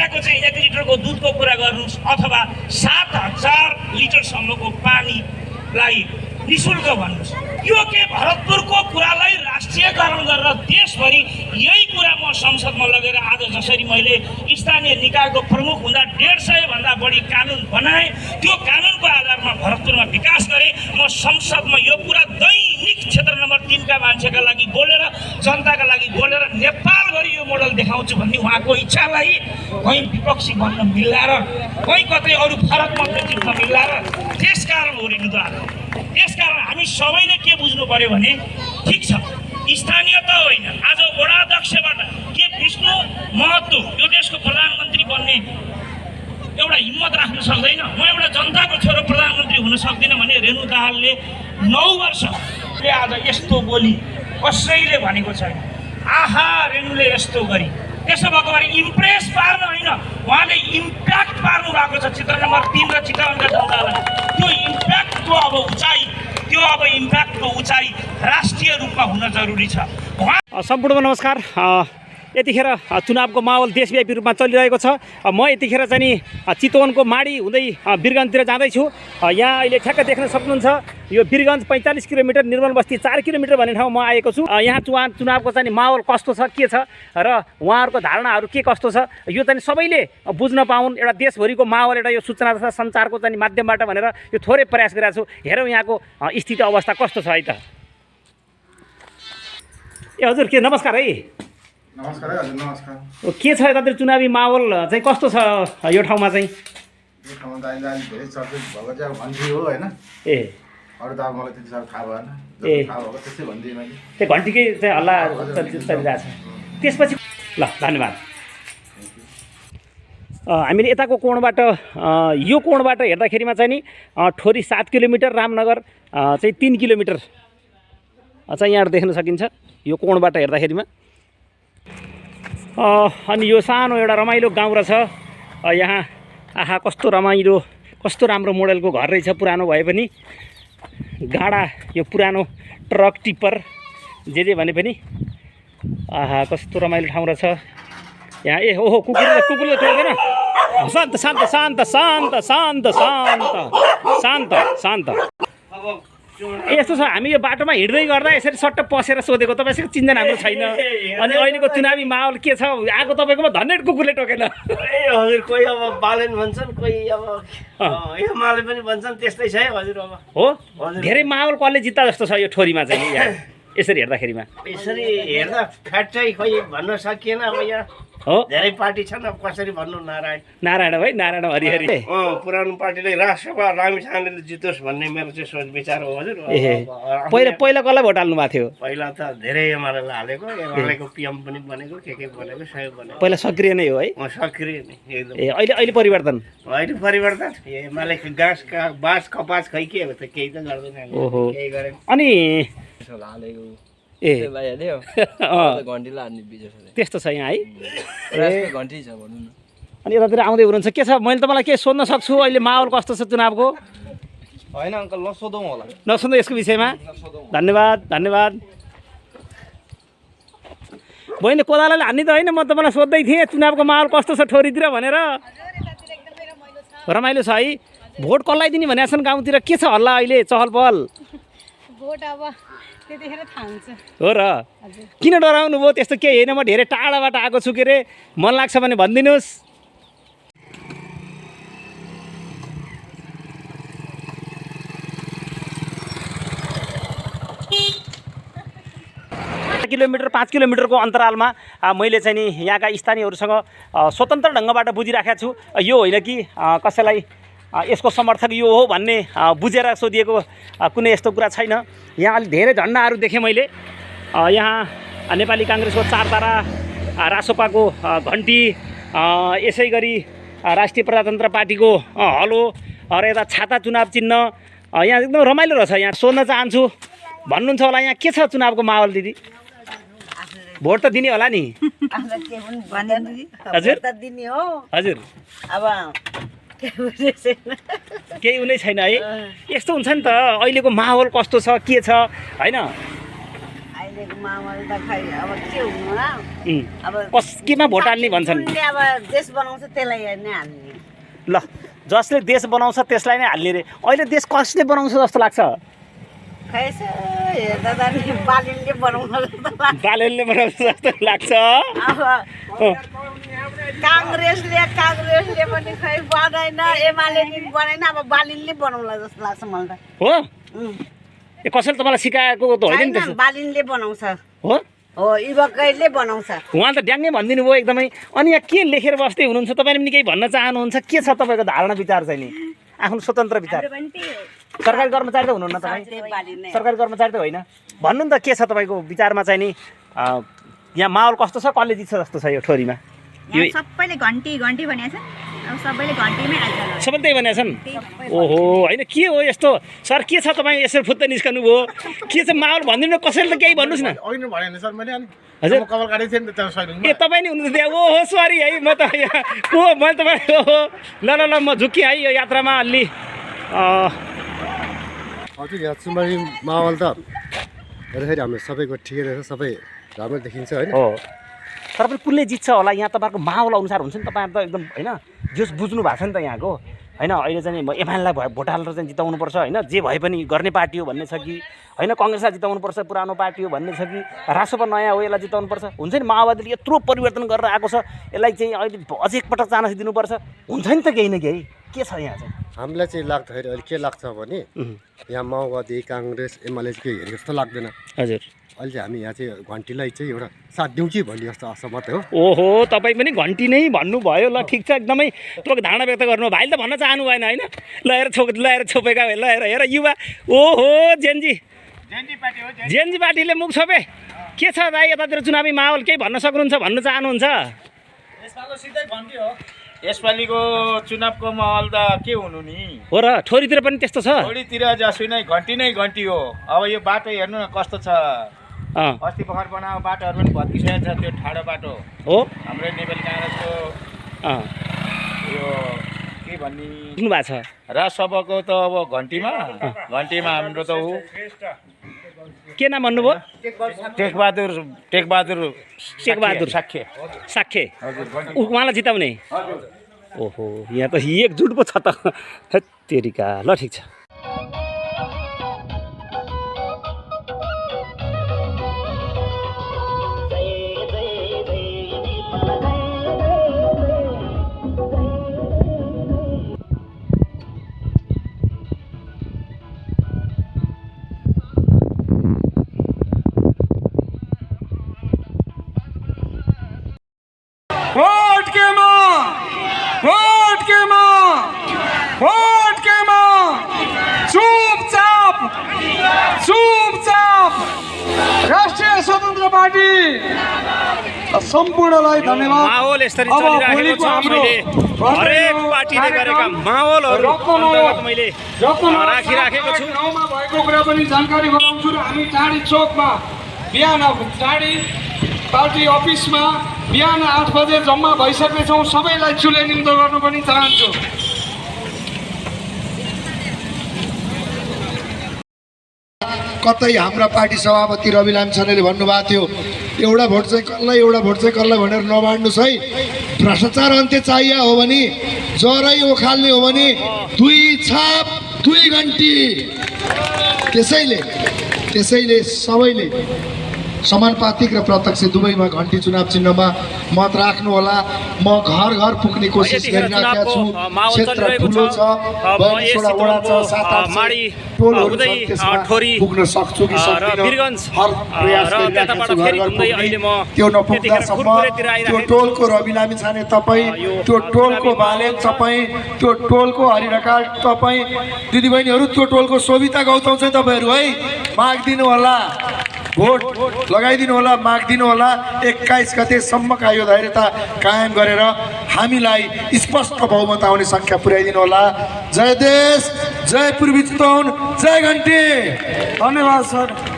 रुपियाँको चाहिँ 1 लिटरको दुधको कुरा गर्नुहोस् अथवा 7,000 लिटरसम्मको पानीलाई निःशुल्क भन्नुहोस्। यो के भरतपुरको कुरालाई राष्ट्रियकरण गरेर देशभरि यही कुरा म संसदमा लगेर आज जसरी मैले स्थानीय निकायको प्रमुख हुँदा 150 भन्दा बढी कानुन बनाएँ, त्यो कानुनको आधारमा भरतपुरमा विकास गरेँ। म संसदमा यो कुरा दैनिक क्षेत्र नम्बर 3 का मान्छेका लागि बोलेर, जनताका लागि बोलेर नेपालभरि यो मोडल देखाउँछु भन्ने उहाँको इच्छालाई कहीँ विपक्षी बन्न मिल्ला र कहीँ कतै अरू फरक मत जित्न मिल्ला र त्यसकारण हो रेणु दादा। त्यसकारण हामी सबैले के बुझ्नु पर्यो भने ठिक छ, स्थानीय त होइन, आज वडा अध्यक्षबाट के विष्णु महतो यो देशको प्रधानमन्त्री बन्ने एउटा हिम्मत राख्न सक्दैन? म एउटा जनताको छोरो प्रधानमन्त्री हुन सक्दिनँ भने रेणु दाहालले 9 वर्षले आज यस्तो बोली कसैले भनेको छैन। आहा रेणुले यस्तो गरी, त्यसो भएको भए इम्प्रेस पार्न होइन, उहाँले इम्प्याक्ट पार्नु भएको छ क्षेत्र नम्बर 3 र चितवनका जनतालाई। त्यो इम्प्याक्टको अब उचाइ, त्यो अब इम्प्याक्टको उचाइ राष्ट्रिय रूपमा हुन जरुरी छ। सम्पूर्ण नमस्कार। यतिखेर चुनावको माहौल देशव्यापी रूपमा चलिरहेको छ। म यतिखेर चाहिँ नि चितवनको माडी हुँदै वीरगन्जतिर जाँदैछु। यहाँ अहिले ठ्याक्क देख्न सक्नुहुन्छ यो वीरगन्ज 45 किलोमिटर, निर्मल बस्ती 4 किलोमिटर भन्ने ठाउँमा म आएको छु। यहाँ चुनावको चाहिँ माहौल कस्तो छ, के छ र उहाँहरूको धारणाहरू के कस्तो छ, यो चाहिँ सबैले बुझ्न पाउन्। एउटा देशभरिको माहौल एउटा यो सूचना तथा सञ्चारको चाहिँ माध्यमबाट भनेर यो थोरै प्रयास गरेको छु। हेरौँ यहाँको स्थिति अवस्था कस्तो छ है त। ए हजुर, के नमस्कार है। नमस्कार हजुर। नमस्कार। के छ यतातिर चुनावी माहौल चाहिँ कस्तो छ यो ठाउँमा चाहिँ? यो ठाउँमा त अहिले धेरै चर्चित भएको चाहिँ घन्टी हो होइन। ए अरू त अब मलाई त्यति साह्रो थाहा भएन। ए थाहा भएको त्यस्तै भनिदिएँ मैले। त्यो घन्टीकै चाहिँ हल्ला चलिरहेको छ। त्यसपछि ल धन्यवाद। हामीले यताको कोणबाट यो कोणबाट हेर्दाखेरिमा चाहिँ नि ठोरी 7 किलोमिटर, रामनगर चाहिँ 3 किलोमिटर चाहिँ यहाँ देख्न सकिन्छ यो कोणबाट हेर्दाखेरिमा। अनि यो सानो एउटा रमाइलो गाउँ रहेछ यहाँ। आहा कस्तो रमाइलो, कस्तो राम्रो मोडलको घर रहेछ, पुरानो भए पनि। गाडा यो पुरानो ट्रक टिप्पर जे भने पनि। आहा कस्तो रमाइलो ठाउँ रहेछ यहाँ। ए ओहो, कुकुरले टोक्दैन। शान्त शान्त शान्त शान्त शान्त शान्त शान्त शान्त। यस्तो छ, हामी यो बाटोमा हिँड्दै गर्दा यसरी सट्ट पसेर सोधेको, तपाईँसँग चिन्जन हाम्रो छैन। अनि अहिलेको चुनावी माहौल के छ? आएको तपाईँकोमा धन्नेट कुकुरले टोकेन। हजुर, कोही अब बालेन भन्छन्, कोही अब एमाले पनि भन्छन्, त्यस्तै छ है हजुर। अब हो, धेरै माहौल कसले जित्ता जस्तो छ यो ठोरीमा चाहिँ यहाँ यसरी हेर्दाखेरिमा? यसरी हेर्दा फ्याक्टै खोइ भन्न सकिएन। अब यहाँ हो धेरै पार्टी छन्, अब कसरी भन्नु? नारायण भाइ, नारायण हरिहरि। पुरानो पार्टीले राष्ट्रसभा राम्रोसँगले जितोस् भन्ने मेरो चाहिँ सोच विचार हो हजुर। पहिला कसलाई भोट हाल्नु भएको थियो? पहिला त धेरै एमालेलाई हालेको, एमालेको पिएम पनि बनेको, के बनेको, सबै बनेको। पहिला सक्रिय नै हो है? सक्रिय नै एकदम। ए अहिले परिवर्तन? अहिले परिवर्तन एमालेको बाँस कपास खै के हो त, केही त गर्दैन। ओहो, केही गरे अनि ए त्यस्तो छ यहाँ है? अनि यतातिर आउँदै हुनुहुन्छ, के छ? मैले तपाईँलाई के सोध्न सक्छु? अहिले माहौल कस्तो छ चुनावको? होइन अङ्कल, नसोधौँ होला। नसोध्नु यसको विषयमा। धन्यवाद धन्यवाद। बहिनी कोदालोले हान्ने त होइन, म तपाईँलाई सोध्दै थिएँ चुनावको माहौल कस्तो छ ठोरीतिर भनेर। रमाइलो छ है? भोट कसलाई दिने भनेका छन् गाउँतिर? के छ हल्ला अहिले, चहल पहल? भोट अब त्यतिखेर थाहा हुन्छ। हो र? किन डराउनु भयो? त्यस्तो केही होइन, म धेरै टाढाबाट आएको छु। के अरे मन लाग्छ भने भनिदिनुहोस्। किलोमिटर 5 किलोमिटरको अन्तरालमा मैले चाहिँ नि यहाँका स्थानीयहरूसँग स्वतन्त्र ढङ्गबाट बुझिराखेको छु। यो होइन कि कसैलाई यसको समर्थक यो हो भन्ने बुझेर सोधिएको कुनै यस्तो कुरा छैन। यहाँ अलि धेरै झन्डाहरू देखेँ मैले। यहाँ नेपाली काङ्ग्रेसको 4 तारा, रासोपाको घन्टी, यसै गरी राष्ट्रिय प्रजातन्त्र पार्टीको हलो र यता छाता चुनाव चिन्ह। यहाँ एकदम रमाइलो रहेछ। यहाँ सोध्न चाहन्छु, भन्नुहुन्छ होला यहाँ के छ चुनावको माहौल दिदी? भोट त दिने होला नि? हजुर हजुर, अब केही हुनै छैन है? यस्तो हुन्छ नि त, अहिलेको माहौल कस्तो छ, के छ होइन? अहिले हालेको माहौल त खै अब के हुनु र अब केमा भोट हाल्ने भन्छन् जसले अब देश बनाउँछ त्यसलाई नै हाल्ने ल जसले देश बनाउँछ त्यसलाई नै हाल्ने रे अहिले देश कसले बनाउँछ जस्तो लाग्छ खै यसो हेर्दा त नि बालिनले बनाउन जस्तो लाग्छ। बालेनले बनाउँछ जस्तो लाग्छ अब काङ्ग्रेसले पनि खै बनाएन एमाले बनाएन अब बालिनले बनाउला जस्तो लाग्छ मलाई त हो ए कसैले तपाईँलाई सिकाएको त होइन नि छैन, त्यसो बालिनले बनाउँछ हो हो युवकले बनाउँछ। उहाँ त ड्याङ्गै भनिदिनु भयो एकदमै अनि यहाँ के लेखेर बस्दै हुनुहुन्छ तपाईँले पनि केही भन्न चाहनुहुन्छ के छ तपाईँको धारणा विचार चाहिँ नि आफ्नो स्वतन्त्र विचार सरकारी कर्मचारी त हुनुहुन्न तपाईँ सरकारी कर्मचारी त होइन भन्नु नि त के छ तपाईँको विचारमा चाहिँ नि यहाँ माहौल कस्तो छ कसले जित्छ जस्तो छ यो ठोरीमा यो सबैले घन्टी घन्टी भनेको छ अब सबैले घन्टीमै हाल्छ सबैले त्यही भनेका छन् ओहो होइन के हो यस्तो सर के छ तपाईँ यसरी फुत्त निस्कनु भयो के छ माहौल भनिदिनु कसैले त केही भन्नुहोस् न अघि भने नि सर मैले अनि हजुर म कपाल काटेको थिएँ नि त त्यहाँ सैलुनमा। ए तपाईँ नि हुनुहुन्छ त्यहाँ ओहो सरी है म त यहाँ को मैले तपाईँ ओहो ल ल ल म झुक्केँ है यो यात्रामा अलि हजुर यहाँ सुनबारी माहौल त हेर्दाखेरि हाम्रो सबैको ठिकै रहेछ सबै राम्रो देखिन्छ होइन हो तर पनि कुनले जित्छ होला यहाँ तपाईँहरूको माहौल अनुसार हुन्छ नि तपाईँहरू त एकदम होइन जोस बुझ्नु भएको छ नि त यहाँको होइन अहिले चाहिँ एमालेलाई भोट हालेर चाहिँ जिताउनुपर्छ होइन जे भए पनि गर्ने पार्टी हो भन्ने छ कि होइन कङ्ग्रेसलाई जिताउनुपर्छ पुरानो पार्टी हो भन्ने छ कि रासोपा नयाँ हो यसलाई जिताउनुपर्छ हुन्छ नि माओवादीले यत्रो परिवर्तन गरेर आएको छ यसलाई चाहिँ अहिले अझै एकपटक चान्स दिनुपर्छ हुन्छ नि त केही न केही के छ यहाँ चाहिँ हामीलाई चाहिँ लाग्दाखेरि अहिले के लाग्छ भने यहाँ माओवादी काङ्ग्रेस एमाले चाहिँ केही हेरेको जस्तो लाग्दैन हजुर अहिले चाहिँ हामी यहाँ चाहिँ घन्टीलाई चाहिँ एउटा साथ दिउँ कि भन्ने जस्तो आशा मात्रै हो। ओहो तपाईँ पनि घन्टी नै भन्नुभयो ल ठिक छ एकदमै तपाईँको धारणा व्यक्त गर्नु भाइले त भन्न चाहनु भएन होइन लगाएर छोपेका भए ल हेर युवा ओहो जेन्जी पार्टीले मुख छोपे के छ दाइ यतातिर चुनावी माहौल केही भन्न सक्नुहुन्छ भन्न चाहनुहुन्छ यसपालिको चुनावको माहौल त के हुनु नि हो र ठोरीतिर पनि त्यस्तो छ छोरीतिर जसै नै घन्टी हो अब यो बाटो हेर्नु न कस्तो छ अस्ति भर्खर बनाएको बाटोहरू पनि भत्किसकेको छ त्यो ठाडो बाटो हो हाम्रो नेपाली काङ्ग्रेसको यो के भन्ने भएको छ राजसभाको त अब घन्टीमा हाम्रो त ऊ के नाम भन्नुभयो टेकबहादुर साख्य उहाँलाई जिताउने ओहो यहाँ त एकजुट पो छ त तेरिका ल ठिक छ राष्ट्रिय स्वतन्त्र पार्टी सम्पूर्णलाई धन्यवाद। माहौल यसरी चलिरहेको छ मैले हरेक पार्टीले गरेका माहौलहरू अन्तर्गत मैले राखिराखेको छु ठाउँमा भएको कुरा पनि जानकारी गराउँछु र हामी टाढी चोकमा बिहान टाढी पार्टी अफिसमा बिहान 8 बजे जम्मा भइसकेछौँ। सबैलाई चुले निम्तो गर्नु पनि चाहन्छु। कतै हाम्रा पार्टी सभापति रवि लामिछानेले भन्नुभएको थियो एउटा भोट चाहिँ कसलाई भनेर नबाड्नुहोस् है, भ्रष्टाचार अन्त्य चाहिए हो भने जरै ओखाल्ने हो भने 2 छाप 2 घन्टी। त्यसैले सबैले समानुपातिक र प्रत्यक्ष दुवैमा घन्टी चुनाव चिन्हमा मत राख्नु होला। म घर घर पुग्ने कोसिस गरिरहेको छु। क्षेत्र ठुलो छ, 22 वडा छ, 7-8 टोलहरु छ, त्यसमा पुग्न सक्छु कि सक्दिन हर प्रयास गरिरहेको छु घर घर पुग्ने। त्यो नपुग्दासम्म त्यो टोलको रवि लामिछाने तपाईँ, त्यो टोलको बालेन तपाईँ, त्यो टोलको हरिढकाल तपाईँ, दिदीबहिनीहरू त्यो टोलको सोभिता गौतम चाहिँ तपाईँहरू है माग्दिनु होला, भोट लगाइदिनु होला, माग्दिनु होला। 21 गतेसम्मका यो धैर्यता कायम गरेर हामीलाई स्पष्ट बहुमत आउने संख्या पुर्याइदिनु होला। जय देश, जय पूर्वी चितवन, जय घन्टी। धन्यवाद सर।